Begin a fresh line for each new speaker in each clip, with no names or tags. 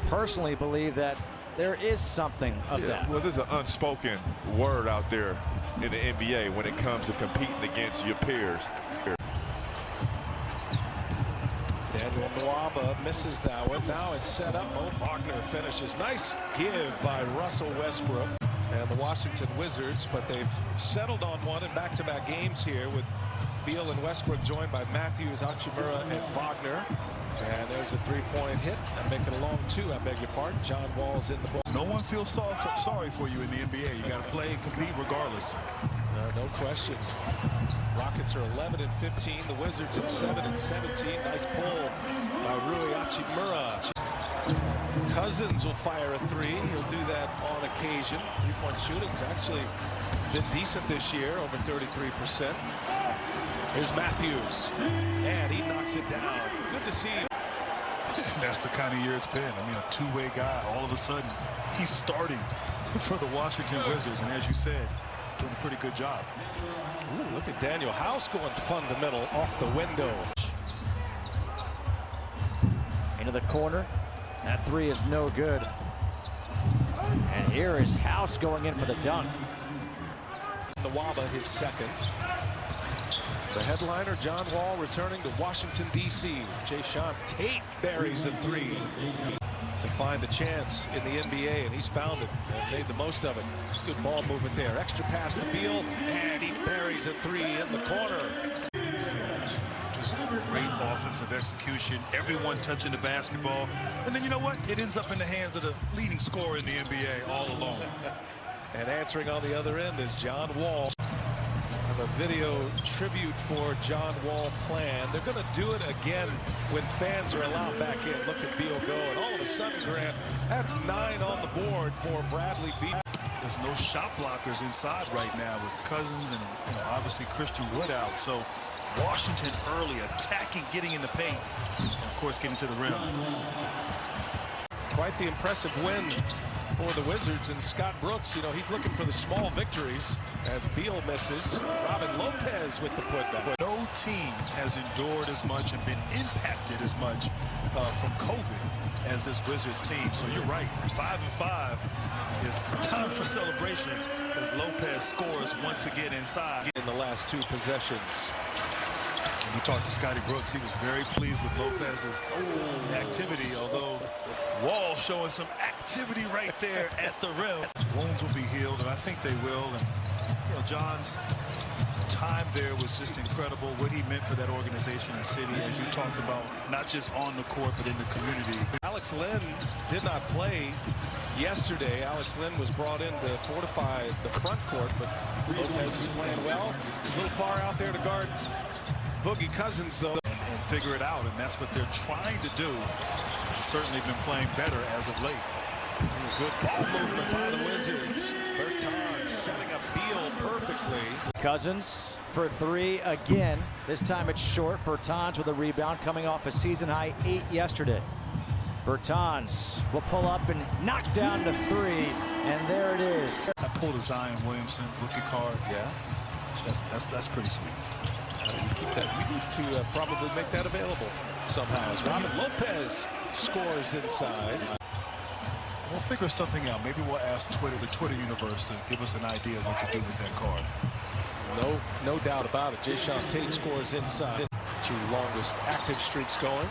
personally believe that there is something of that.
Well, there's an unspoken word out there in the NBA when it comes to competing against your peers.
Daniel Nwaba misses that one. Now it's set up. Mo Wagner finishes. Nice give by Russell Westbrook and the Washington Wizards, but they've settled on one in back-to-back games here with Beal and Westbrook joined by Matthews, Hachimura, and Wagner. And there's a three-point hit. I'm making a long two, I beg your pardon. John Wall's in the ball.
No one feels sorry for you in the NBA. You got to play and compete regardless.
No question. Rockets are 11-15. The Wizards at 7-17. Nice pull by Rui Hachimura. Cousins will fire a three. He'll do that on occasion. Three-point shooting's actually been decent this year, over 33%. Here's Matthews, and he knocks it down. Good to see him.
That's the kind of year it's been. I mean, a two-way guy. All of a sudden, he's starting for the Washington Wizards, and as you said, doing a pretty good job.
Ooh, look at Daniel House going fundamental off the window.
Into the corner. That three is no good. And here is House going in for the dunk.
Nwaba, his second. The headliner, John Wall, returning to Washington, D.C. Jayshawn Tate buries a three to find a chance in the NBA, and he's found it and made the most of it. Good ball movement there. Extra pass to Beal, and he buries a three in the corner.
So, just great offensive execution. Everyone touching the basketball. And then you know what? It ends up in the hands of the leading scorer in the NBA all alone.
And answering on the other end is John Wall. A video tribute for John Wall plan. They're going to do it again when fans are allowed back in. Look at Beal go, and all of a sudden, Grant, that's 9 on the board for Bradley Beal.
There's no shot blockers inside right now with Cousins and obviously Christian Wood out. So Washington early attacking, getting in the paint, and of course getting to the rim.
Quite the impressive win for the Wizards, and Scott Brooks, he's looking for the small victories as Beal misses. Robin Lopez with the putback.
No team has endured as much and been impacted as much from COVID as this Wizards team. So you're right, 5-5 is time for celebration as Lopez scores once again inside.
In the last two possessions.
When we talked to Scotty Brooks, he was very pleased with Lopez's activity, although Wall showing some activity right there at the rim. Wounds will be healed, and I think they will. And John's time there was just incredible. What he meant for that organization and city, as you talked about, not just on the court, but in the community.
Alex Len did not play yesterday. Alex Len was brought in to fortify the front court, but Lopez is playing well. A little far out there to guard Boogie Cousins, though.
And figure it out, and that's what they're trying to do. Certainly been playing better as of late.
Good ball movement by the Wizards. Bertans setting up Beal perfectly.
Cousins for three again. This time it's short. Bertans with a rebound coming off a season-high 8 yesterday. Bertans will pull up and knock down the three, and there it is.
I pulled a Zion Williamson rookie card.
Yeah,
that's pretty sweet.
You keep that. You need to probably make that available somehow. As Robin Lopez scores inside.
We'll figure something out. Maybe we'll ask the Twitter universe to give us an idea of what to do with that card.
No doubt about it. Jayshawn Tate scores inside. 2 longest active streaks going.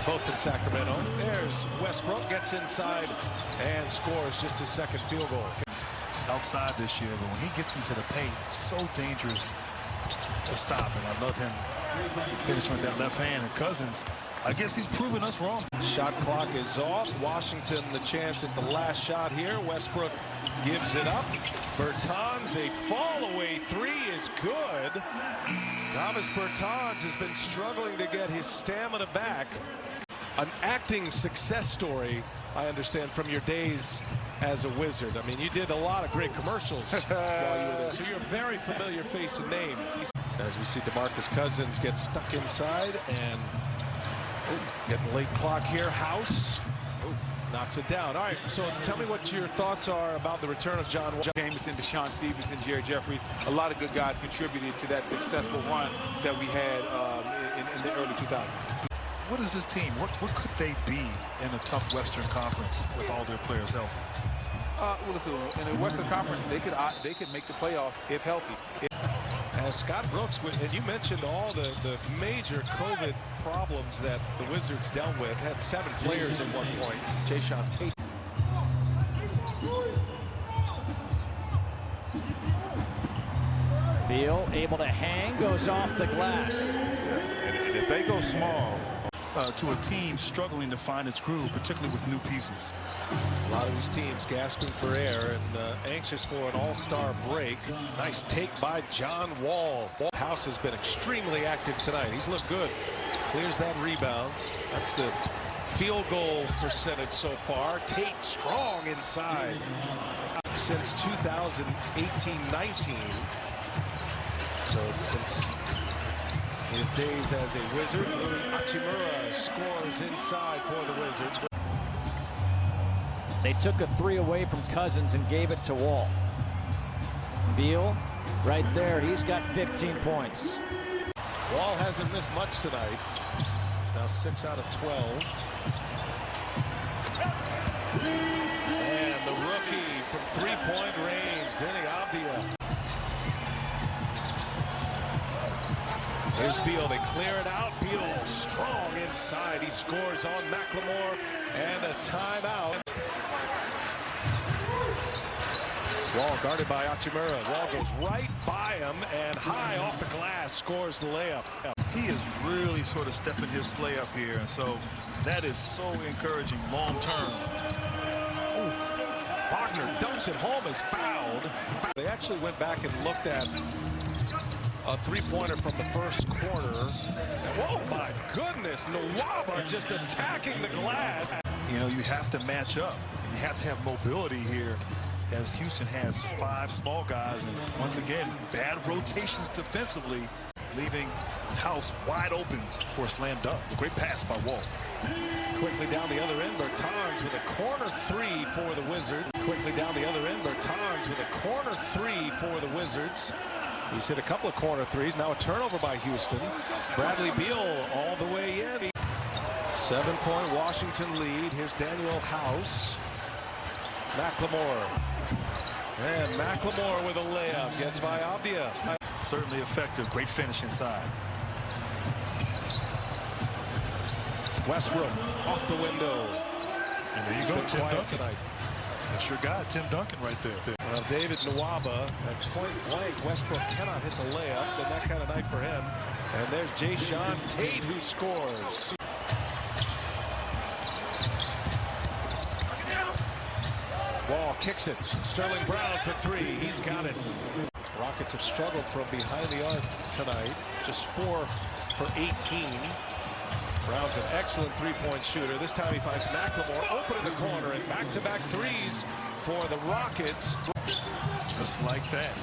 Both in Sacramento. There's Westbrook, gets inside and scores just his second field goal.
Outside this year, but when he gets into the paint, so dangerous to stop. And I love him finishing with that left hand. And Cousins, I guess he's proven us wrong.
Shot clock is off. Washington the chance at the last shot here. Westbrook gives it up. Bertans, a fall-away three is good. Davis Bertans has been struggling to get his stamina back. An acting success story, I understand, from your days as a Wizard. I mean, you did a lot of great commercials while you were there, so you're a very familiar face and name. As we see DeMarcus Cousins get stuck inside, and getting late clock here. House knocks it down. All right, so tell me what your thoughts are about the return of John Wall.
Jameson, Deshaun Stevenson, Jerry Jeffries, a lot of good guys contributed to that successful run that we had in the early 2000s.
what is this team? What could they be in a tough Western Conference with all their players healthy?
Well, listen, in the Western Conference, they could make the playoffs if healthy.
As Scott Brooks, and you mentioned all the major COVID problems that the Wizards dealt with, had 7 players at one point. Jayshawn Tate.
Beal able to hang, goes off the glass.
And if they go small,
to a team struggling to find its groove, particularly with new pieces.
A lot of these teams gasping for air and anxious for an all-star break. Nice take by John Wall. House has been extremely active tonight. He's looked good. Clears that rebound. That's the field goal percentage so far. Tate strong inside. Since 2018-19. So since his days as a Wizard, Hachimura scores inside for the Wizards.
They took a 3 away from Cousins and gave it to Wall. Beal, right there, he's got 15 points.
Wall hasn't missed much tonight. He's now 6 out of 12. And the rookie from three-point range, Denny Avdia. Here's Beal, they clear it out. Beal strong inside. He scores on McLemore and a timeout. Wall guarded by Hachimura. Wall goes right by him and high off the glass scores the layup.
He is really sort of stepping his play up here, and so that is so encouraging long term.
Wagner dunks it home, is fouled. They actually went back and looked at a three-pointer from the first quarter. Oh my goodness, Nwaba just attacking the glass.
You know, you have to match up. You have to have mobility here, as Houston has 5 small guys, and once again, bad rotations defensively, leaving House wide open for a slam dunk. A great pass by Wall.
Quickly down the other end, Bertans with a corner 3 for the Wizards. Quickly down the other end, Bertans with a corner 3 for the Wizards. He's hit a couple of corner threes. Now a turnover by Houston. Bradley Beal all the way in. 7-point Washington lead. Here's Daniel House. McLemore. And McLemore with a layup. Gets by Avdia.
Certainly effective. Great finish inside.
Westbrook off the window.
And there you go, Tim Duncan
tonight.
That's your guy, Tim Duncan, right there.
David Nwaba at point blank. Westbrook cannot hit the layup, and that kind of night for him. And there's Jayshawn Tate who scores. Wall kicks it. Sterling Brown for 3. He's got it. Rockets have struggled from behind the arc tonight. Just 4 for 18. Brown's an excellent three-point shooter. This time he finds McLemore open in the corner, and back-to-back threes for the Rockets.
Just like that.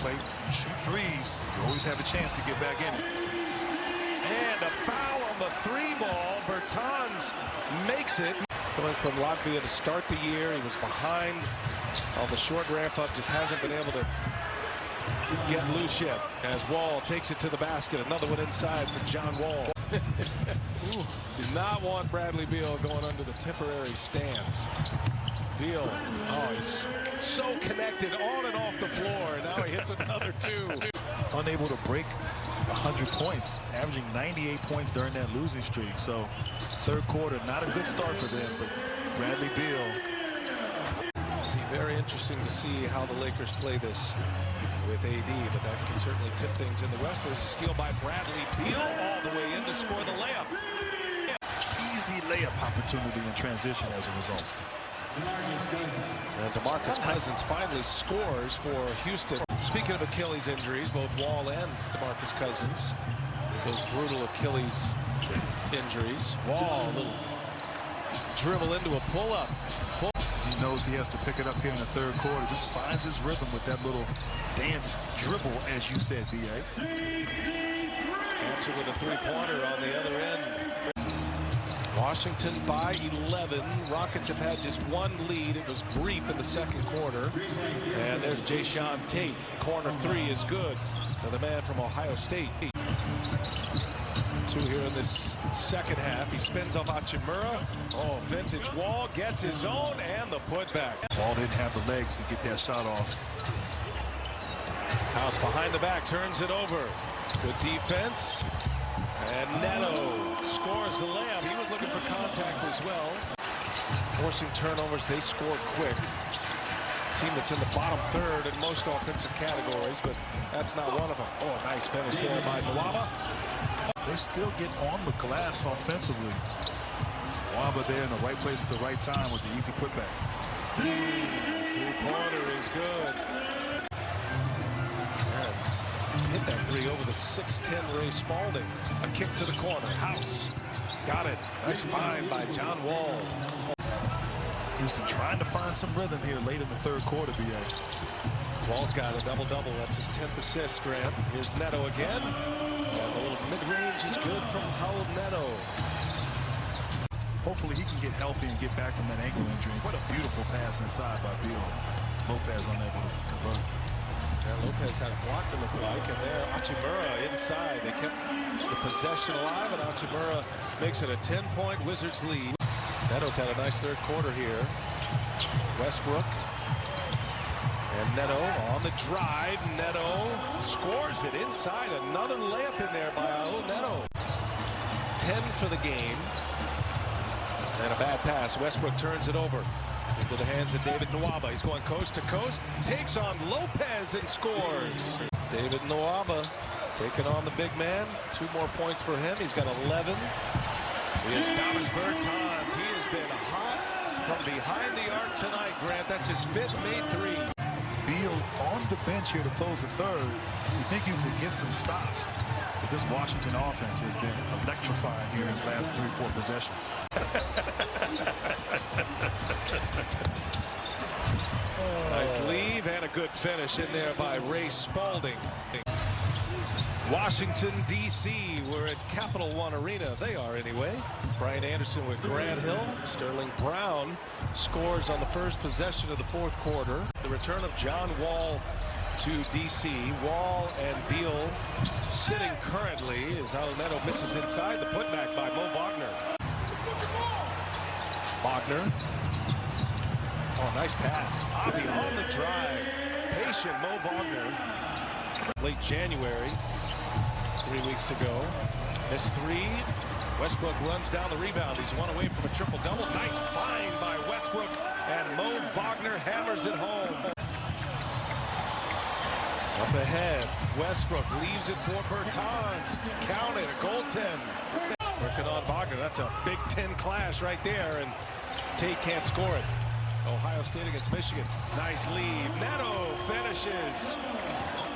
You shoot threes, you always have a chance to get back in it.
And a foul on the 3-ball. Bertans makes it. Coming from Latvia to start the year. He was behind on the short ramp-up. Just hasn't been able to get loose yet. As Wall takes it to the basket. Another one inside for John Wall. Did not want Bradley Beal going under the temporary stands. Beal, oh, he's so connected on and off the floor. And now he hits another 2.
Unable to break 100 points, averaging 98 points during that losing streak. So third quarter, not a good start for them, but Bradley Beal.
It'll be very interesting to see how the Lakers play this with AD, but that can certainly tip things in the West. There's a steal by Bradley Beal all the way in to score the layup.
Easy layup opportunity in transition as a result.
And DeMarcus Cousins finally scores for Houston. Speaking of Achilles injuries, both Wall and DeMarcus Cousins, those brutal Achilles injuries. Wall, a little dribble into a pull-up.
He knows he has to pick it up here in the third quarter. Just finds his rhythm with that little dance dribble, as you said, D.A.
Answer with a three-pointer on the other end. Washington by 11. Rockets have had just one lead. It was brief in the second quarter. And there's Jayshawn Tate. Corner 3 is good for the man from Ohio State. 2 2 here in this second half. He spins off Hachimura. Oh, vintage Wall gets his own and the putback.
Wall didn't have the legs to get that shot off.
House behind the back, turns it over. Good defense. And Neto scores the layup. He was looking for contact as well. Forcing turnovers, they score quick. Team that's in the bottom third in most offensive categories, but that's not one of them. Oh, nice finish there by Nwaba.
They still get on the glass offensively. Nwaba there in the right place at the right time with the easy putback.
Three-pointer is good. Hit that three over the 6'10" Ray Spalding. A kick to the corner. House got it. Nice find by John Wall.
Houston trying to find some rhythm here late in the third quarter, B.A.
Wall's got a double-double. That's his 10th assist, Grant. Here's Neto again. And the little mid-range is good from Howell Neto.
Hopefully he can get healthy and get back from that ankle injury. What a beautiful pass inside by Beal. Lopez unable to convert.
And Lopez had a block to look like, and there Hachimura inside. They kept the possession alive, and Hachimura makes it a 10-point Wizards lead. Neto's had a nice third quarter here. Westbrook and Neto on the drive. Neto scores it inside. Another layup in there by Neto. 10 for the game. And a bad pass. Westbrook turns it over into the hands of David Nwaba. He's going coast to coast. Takes on Lopez and scores. David Nwaba taking on the big man. 2 more points for him. He's got 11. Here's Davis Bertans. He has been hot from behind the arc tonight, Grant. That's his 5th made 3.
Beal on the bench here to close the third. You think you could get some stops. But this Washington offense has been electrifying here in his last 3-4 possessions.
Nice leave and a good finish in there by Ray Spalding. Washington, D.C. We're at Capital One Arena. They are anyway. Brian Anderson with Grant Hill. Sterling Brown scores on the first possession of the fourth quarter. The return of John Wall to D.C. Wall and Beal sitting currently as Neto misses inside. The putback by Mo Wagner. Wagner. Oh, nice pass. Avi on the drive. Patient Mo Wagner. Late January. 3 weeks ago. Missed 3. Westbrook runs down the rebound. He's 1 away from a triple-double. Nice find by Westbrook. And Mo Wagner hammers it home. Up ahead. Westbrook leaves it for Bertans. Count it. A goaltend. Working on Wagner. That's a Big Ten clash right there. And Tate can't score it. Ohio State against Michigan. Nice lead. Neto finishes.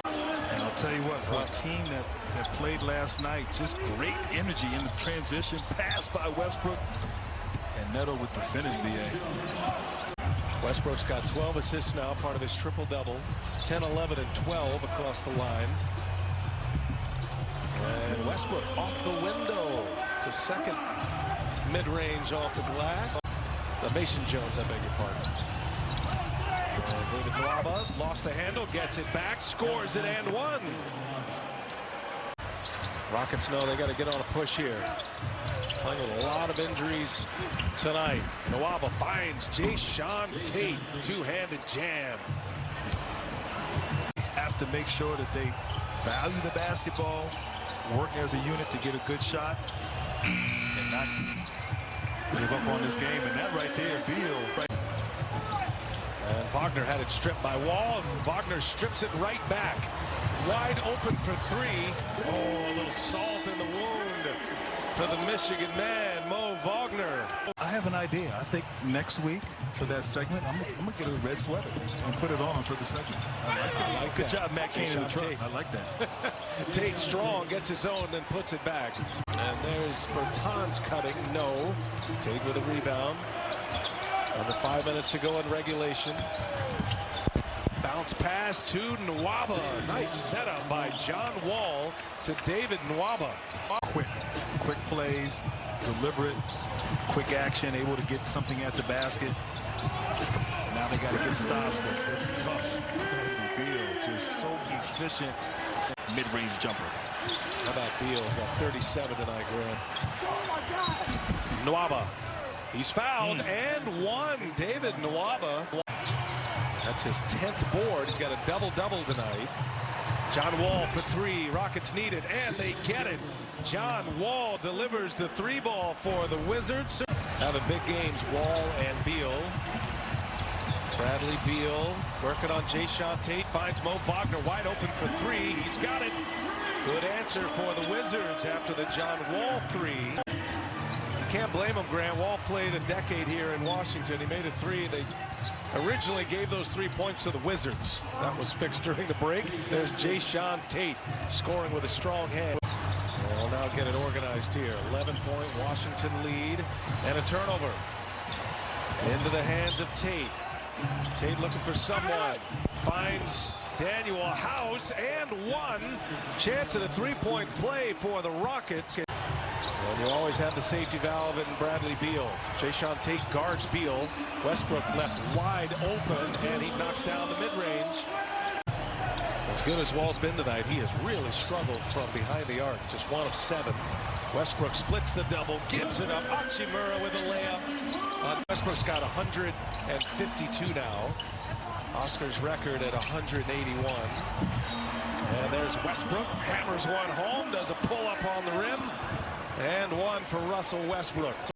And I'll tell you what, for a team that played last night, just great energy in the transition. Pass by Westbrook. And Neto with the finish, B.A.
Westbrook's got 12 assists now, part of his triple-double. 10, 11, and 12 across the line. And Westbrook off the window. It's a second mid-range off the glass. Mason Jones, I beg your pardon. David Nwaba lost the handle, gets it back, scores it, and 1. Rockets know they got to get on a push here. Playing with a lot of injuries tonight. Nwaba finds Jayshawn Tate. 2-handed jam.
Have to make sure that they value the basketball, work as a unit to get a good shot, and not give up on this game. And that right there, Beal.
And Wagner had it stripped by Wall, and Wagner strips it right back. Wide open for 3. Oh, a little salt in the wound for the Michigan man, Mo Wagner.
I have an idea. I think next week for that segment, I'm going to get a red sweater and put it on for the segment. I like that. Good job, Matt Cain in the truck. I like that.
Tate strong, gets his own, then puts it back. And there's Bertans cutting. No. Tate with a rebound. Under 5 minutes to go in regulation. Bounce pass to Nwaba. Nice setup by John Wall to David Nwaba.
Quick plays, deliberate, quick action, able to get something at the basket. Now they got to get stops, but it's tough. Beal just so efficient Mid-range jumper.
How about Beal? He's got 37 tonight, Graham. Nwaba. He's fouled and one. David Nwaba. That's his 10th board. He's got a double-double tonight. John Wall for three. Rockets need it, and they get it. John Wall delivers the three ball for the Wizards. Having big games, Wall and Beal. Bradley Beal working on Jayshawn Tate. Finds Mo Wagner wide open for three. He's got it. Good answer for the Wizards after the John Wall three. You can't blame him, Grant. Wall played a decade here in Washington. He made a three. They originally gave those 3 points to the Wizards. That was fixed during the break. There's Jayshawn Tate scoring with a strong hand. We'll now get it organized here. 11-point Washington lead and a turnover. Into the hands of Tate. Tate looking for someone. Finds Daniel House and one. Chance at a three-point play for the Rockets. And you always have the safety valve in Bradley Beal. Jayshawn Tate guards Beal. Westbrook left wide open, and he knocks down the mid-range. As good as Wall's been tonight, he has really struggled from behind the arc. Just 1 of 7. Westbrook splits the double, gives it up. Hachimura with a layup. Westbrook's got 152 now. Oscar's record at 181. And there's Westbrook. Hammers one home. Does a pull-up on the rim. And one for Russell Westbrook.